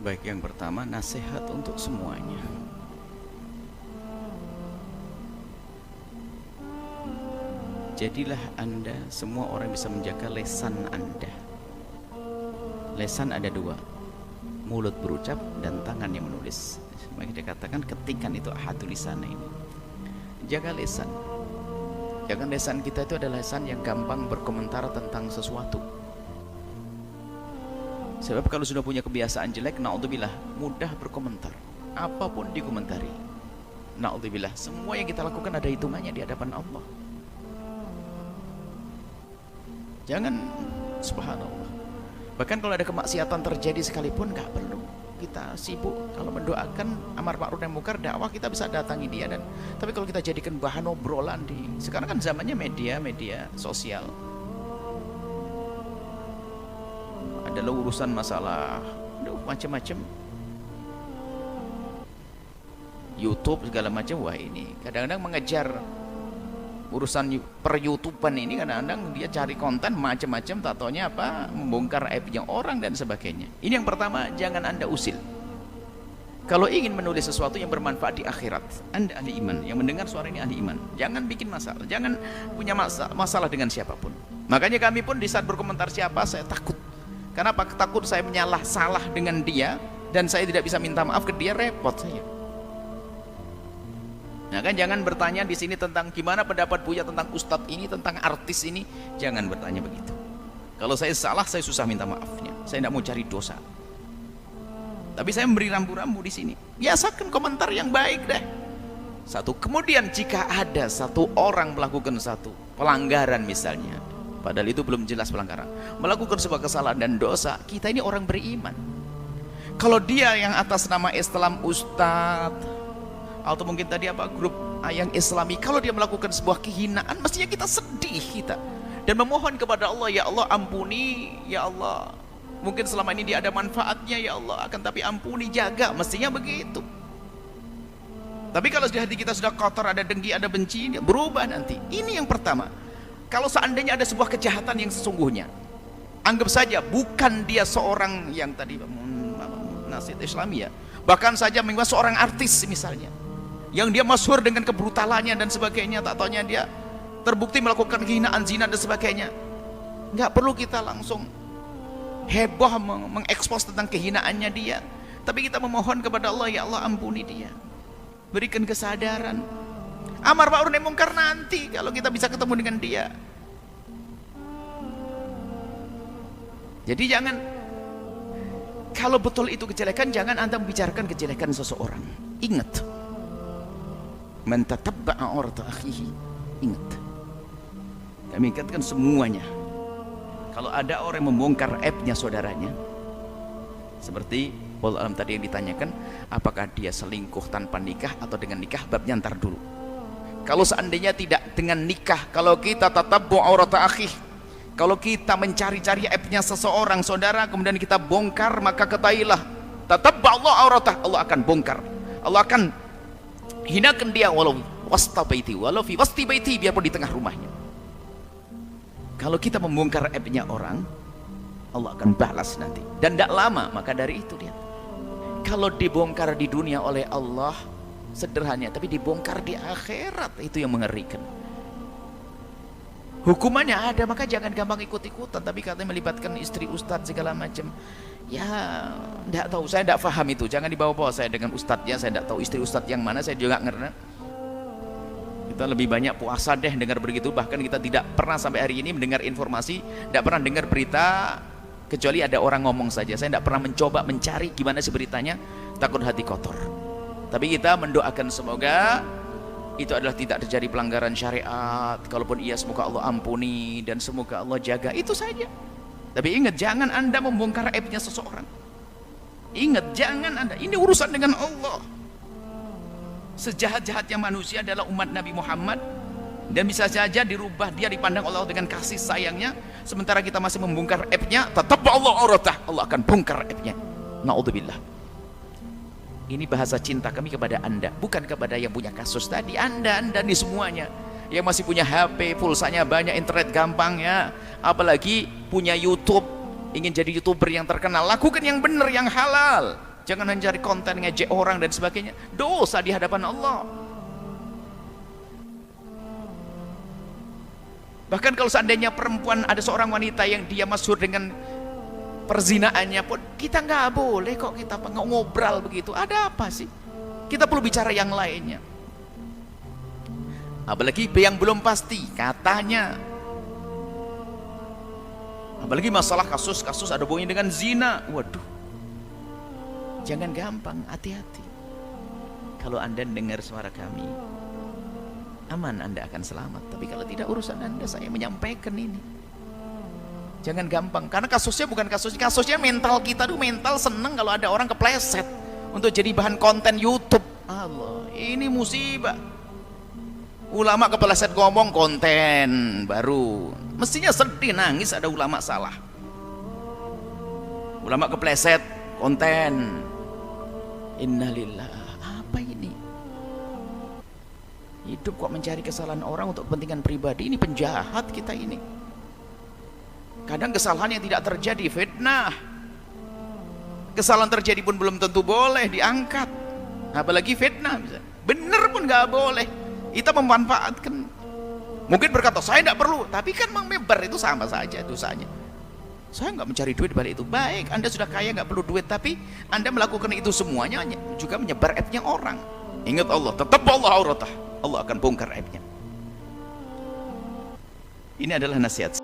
Baik, yang pertama nasihat untuk semuanya. Jadilah Anda semua orang bisa menjaga lesan Anda. Lesan ada dua, mulut berucap dan tangan yang menulis. Maka dikatakan ketikan itu ahadul lisan ini. Jaga lesan. Jangan lesan kita itu adalah lesan yang gampang berkomentar tentang sesuatu. Sebab kalau sudah punya kebiasaan jelek, na'udzubillah, mudah berkomentar. Apapun dikomentari. Na'udzubillah, semua yang kita lakukan ada hitungannya di hadapan Allah. Jangan, subhanallah. Bahkan kalau ada kemaksiatan terjadi sekalipun, nggak perlu kita sibuk. Kalau mendoakan amar ma'ruf nahi munkar, dakwah, kita bisa datangi dia. Tapi kalau kita jadikan bahan obrolan sekarang kan zamannya media sosial. Adalah urusan masalah macam-macam, YouTube segala macam. Wah, ini kadang-kadang mengejar urusan per YouTubean ini, kadang-kadang dia cari konten macam-macam, tatonya apa, membongkar aibnya orang dan sebagainya. Ini yang pertama, jangan Anda usil. Kalau ingin menulis sesuatu yang bermanfaat di akhirat, Anda ahli iman, yang mendengar suara ini ahli iman, jangan bikin masalah, jangan punya masalah dengan siapapun. Makanya kami pun di saat berkomentar siapa, saya takut. Kenapa? Takut saya salah dengan dia dan saya tidak bisa minta maaf ke dia, repot saya. Nah kan, jangan bertanya di sini tentang gimana pendapat Buya tentang ustadz ini, tentang artis ini. Jangan bertanya begitu. Kalau saya salah, saya susah minta maafnya. Saya tidak mau cari dosa. Tapi saya memberi rambu-rambu di sini. Biasakan komentar yang baik deh. Satu. Kemudian jika ada satu orang melakukan satu pelanggaran misalnya, padahal itu belum jelas pelanggaran, melakukan sebuah kesalahan dan dosa, kita ini orang beriman. Kalau dia yang atas nama Islam ustadz, atau mungkin tadi grup yang islami, kalau dia melakukan sebuah kehinaan, mestinya kita sedih dan memohon kepada Allah, ya Allah ampuni, ya Allah, mungkin selama ini dia ada manfaatnya, ya Allah, akan tapi ampuni, jaga, mestinya begitu. Tapi kalau di hati kita sudah kotor, ada dengki, ada benci, berubah nanti. Ini yang pertama. Kalau seandainya ada sebuah kejahatan yang sesungguhnya, anggap saja bukan dia seorang yang tadi nasihat Islami, ya, bahkan saja memang seorang artis misalnya, yang dia masyhur dengan kebrutalannya dan sebagainya, tak taunya dia terbukti melakukan kehinaan, zina dan sebagainya. Nggak perlu kita langsung heboh mengekspos tentang kehinaannya dia, tapi kita memohon kepada Allah, ya Allah ampuni dia, berikan kesadaran, amar ma'ruf nahi munkar nanti kalau kita bisa ketemu dengan dia. Jadi jangan, kalau betul itu kejelekan, jangan Anda membicarakan kejelekan seseorang. Ingat, man tatabba'a aurata akhihi, ingat, kami ingatkan semuanya, kalau ada orang yang membongkar aibnya saudaranya, seperti wallahu alam tadi yang ditanyakan, apakah dia selingkuh tanpa nikah atau dengan nikah, babnya ntar dulu. Kalau seandainya tidak dengan nikah, kalau kita tatabbu' aurata akhih, kalau kita mencari-cari aibnya seseorang saudara, kemudian kita bongkar, maka ketahuilah, tatabba' Allah auratah, Allah akan bongkar, Allah akan hinakan dia, walau wasta baiti, walau fi wasti baiti, biarpun di tengah rumahnya. Kalau kita membongkar aibnya orang, Allah akan balas nanti, dan tidak lama. Maka dari itu dia, kalau dibongkar di dunia oleh Allah sederhana, tapi dibongkar di akhirat, itu yang mengerikan. Hukumannya ada, maka jangan gampang ikut-ikutan. Tapi katanya melibatkan istri ustadz segala macam, ya tidak tahu, saya tidak paham itu. Jangan dibawa-bawa saya dengan ustadznya, saya tidak tahu istri ustadz yang mana, saya juga ngerti. Kita lebih banyak puasa deh dengar begitu. Bahkan kita tidak pernah sampai hari ini mendengar informasi, tidak pernah dengar berita, kecuali ada orang ngomong saja. Saya tidak pernah mencoba mencari gimana sih beritanya, takut hati kotor. Tapi kita mendoakan semoga itu adalah tidak terjadi pelanggaran syariat. Kalaupun iya, semoga Allah ampuni dan semoga Allah jaga, itu saja. Tapi ingat, jangan Anda membongkar aibnya seseorang. Ingat, jangan Anda, ini urusan dengan Allah. Sejahat-jahatnya manusia adalah umat Nabi Muhammad, dan bisa saja dirubah, dia dipandang Allah dengan kasih sayangnya, sementara kita masih membongkar aibnya. Tetap Allah auratah, Allah akan bongkar aibnya. Na'udzubillah. Ini bahasa cinta kami kepada Anda, bukan kepada yang punya kasus tadi. Anda nih semuanya yang masih punya HP, pulsanya banyak, internet gampang ya, apalagi punya YouTube, ingin jadi YouTuber yang terkenal, lakukan yang benar, yang halal. jangan hanya cari konten ngejek orang dan sebagainya. Dosa di hadapan Allah. Bahkan kalau seandainya perempuan, ada seorang wanita yang dia masyhur dengan perzinaannya pun, kita nggak boleh kok kita ngobrol begitu. Ada apa sih? Kita perlu bicara yang lainnya. Apalagi yang belum pasti katanya. Apalagi masalah kasus-kasus ada hubungannya dengan zina. Waduh, jangan gampang, hati-hati. Kalau Anda dengar suara kami, aman, Anda akan selamat. Tapi kalau tidak, urusan Anda. Saya menyampaikan ini, jangan gampang, karena kasusnya bukan kasusnya mental kita tuh, mental seneng kalau ada orang kepleset untuk jadi bahan konten YouTube. Allah, ini musibah. Ulama kepleset ngomong konten baru, mestinya sedih nangis ada ulama salah. Ulama kepleset konten, innalillah. Apa ini? Hidup kok mencari kesalahan orang untuk kepentingan pribadi. Ini penjahat kita ini. Kadang kesalahan yang tidak terjadi fitnah, kesalahan terjadi pun belum tentu boleh diangkat, apalagi fitnah. Bener pun nggak boleh. Kita memanfaatkan, mungkin berkata saya tidak perlu, tapi kan menyebar itu sama saja dosanya. Saya nggak mencari duit balik itu. Baik, Anda sudah kaya nggak perlu duit, tapi Anda melakukan itu semuanya juga menyebar aibnya orang. Ingat Allah, tetap Allah auratah, Allah akan bongkar aibnya. Ini adalah nasihat.